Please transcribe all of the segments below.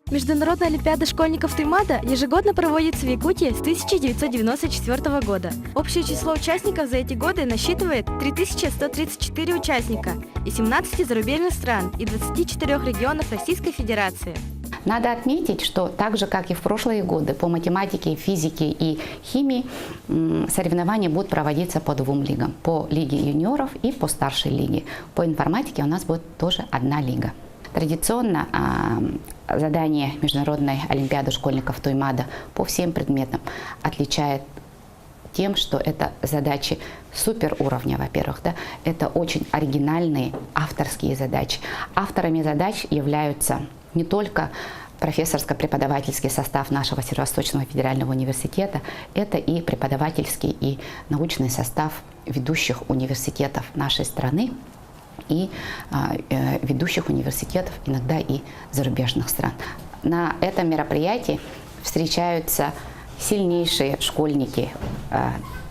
Международная олимпиада школьников Туймаада ежегодно проводится в Якутии с 1994 года. Общее число участников за эти годы насчитывает 3134 участника из 17 зарубежных стран и 24 регионов Российской Федерации. Надо отметить, что так же, как и в прошлые годы, по математике, физике и химии соревнования будут проводиться по двум лигам. По лиге юниоров и по старшей лиге. По информатике у нас будет тоже одна лига. Традиционно задание Международной олимпиады школьников Туймаада по всем предметам отличает тем, что это задачи супер уровня, во-первых, да? Это очень оригинальные авторские задачи. Авторами задач являются не только профессорско-преподавательский состав нашего Северо-Восточного федерального университета, это и преподавательский и научный состав ведущих университетов нашей страны и ведущих университетов, иногда и зарубежных стран. На этом мероприятии встречаются сильнейшие школьники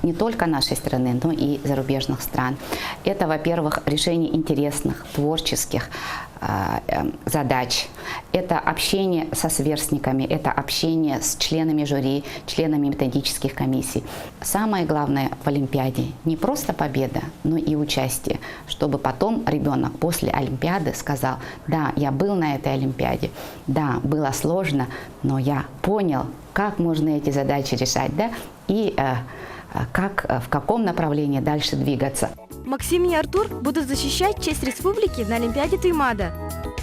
не только нашей страны, но и зарубежных стран. Это, во-первых, решение интересных, творческих задач. Это общение со сверстниками, это общение с членами жюри, членами методических комиссий. Самое главное в Олимпиаде не просто победа, но и участие, чтобы потом ребенок после Олимпиады сказал: да, я был на этой Олимпиаде, да, было сложно, но я понял, как можно эти задачи решать, да, и в каком направлении дальше двигаться. Максим и Артур будут защищать честь республики на Олимпиаде Туймаада.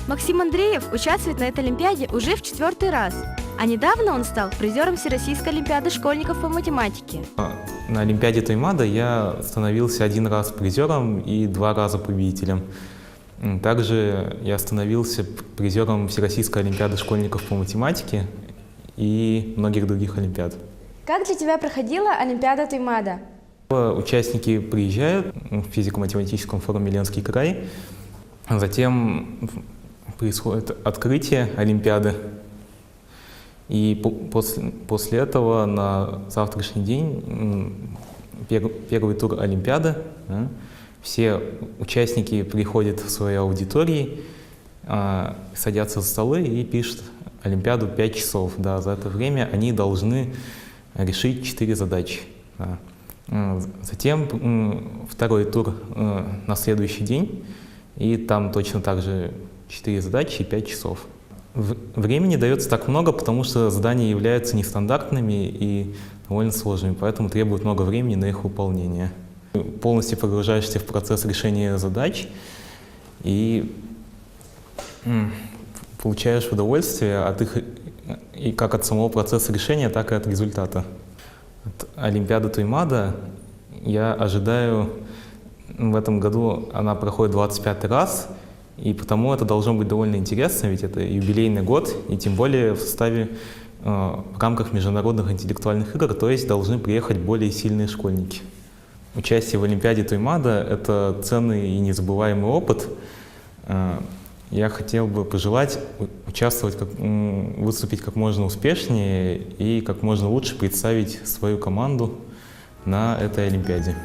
Максим Андреев участвует на этой Олимпиаде уже в 4-й раз, а недавно он стал призером Всероссийской олимпиады школьников по математике. На Олимпиаде Туймаада я становился 1 раз призером и 2 раза победителем. Также я становился призером Всероссийской олимпиады школьников по математике и многих других олимпиад. Как для тебя проходила Олимпиада Туймаада? Участники приезжают в физико-математическом форуме «Ленский край», затем происходит открытие Олимпиады, и после этого на завтрашний день первый тур Олимпиады. Все участники приходят в свои аудитории, садятся за столы и пишут Олимпиаду 5 часов. Да, за это время они должны решить 4 задачи. Да. Затем второй тур на следующий день, и там точно так же 4 задачи и 5 часов. Времени дается так много, потому что задания являются нестандартными и довольно сложными, поэтому требует много времени на их выполнение. Полностью погружаешься в процесс решения задач и получаешь удовольствие от их, и как от самого процесса решения, так и от результата. От Олимпиады Туймаада я ожидаю, в этом году она проходит 25-й раз, и потому это должно быть довольно интересно, ведь это юбилейный год, и тем более в рамках международных интеллектуальных игр, то есть должны приехать более сильные школьники. Участие в Олимпиаде Туймаада – это ценный и незабываемый опыт. Я хотел бы пожелать участвовать, выступить как можно успешнее и как можно лучше представить свою команду на этой Олимпиаде.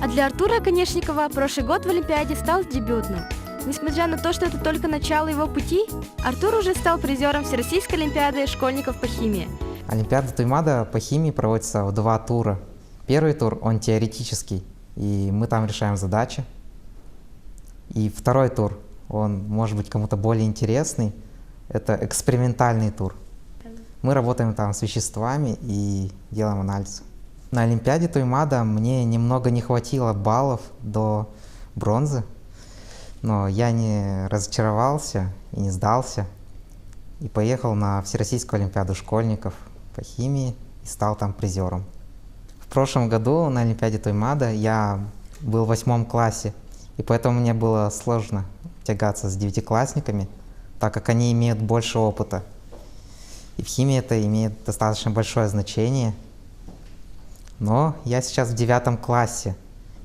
А для Артура Конешникова прошлый год в Олимпиаде стал дебютным. Несмотря на то, что это только начало его пути, Артур уже стал призером Всероссийской олимпиады школьников по химии. Олимпиада Туймаада по химии проводится в 2 тура. Первый тур, он теоретический, и мы там решаем задачи. И второй тур, он может быть кому-то более интересный, это экспериментальный тур. Мы работаем там с веществами и делаем анализ. На Олимпиаде Туймаада мне немного не хватило баллов до бронзы, но я не разочаровался и не сдался, и поехал на Всероссийскую олимпиаду школьников по химии и стал там призером. В прошлом году на Олимпиаде Туймаада я был в 8 классе, и поэтому мне было сложно тягаться с 9-классниками, так как они имеют больше опыта. И в химии это имеет достаточно большое значение. Но я сейчас в 9 классе.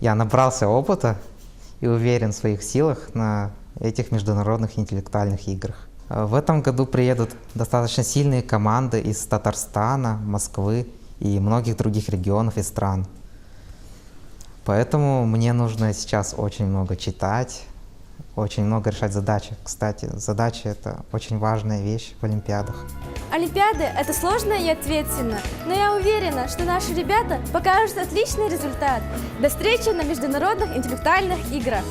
Я набрался опыта и уверен в своих силах на этих международных интеллектуальных играх. В этом году приедут достаточно сильные команды из Татарстана, Москвы и многих других регионов и стран. Поэтому мне нужно сейчас очень много читать, очень много решать задачи. Кстати, задачи — это очень важная вещь в Олимпиадах. Олимпиады – это сложно и ответственно, но я уверена, что наши ребята покажут отличный результат. До встречи на международных интеллектуальных играх!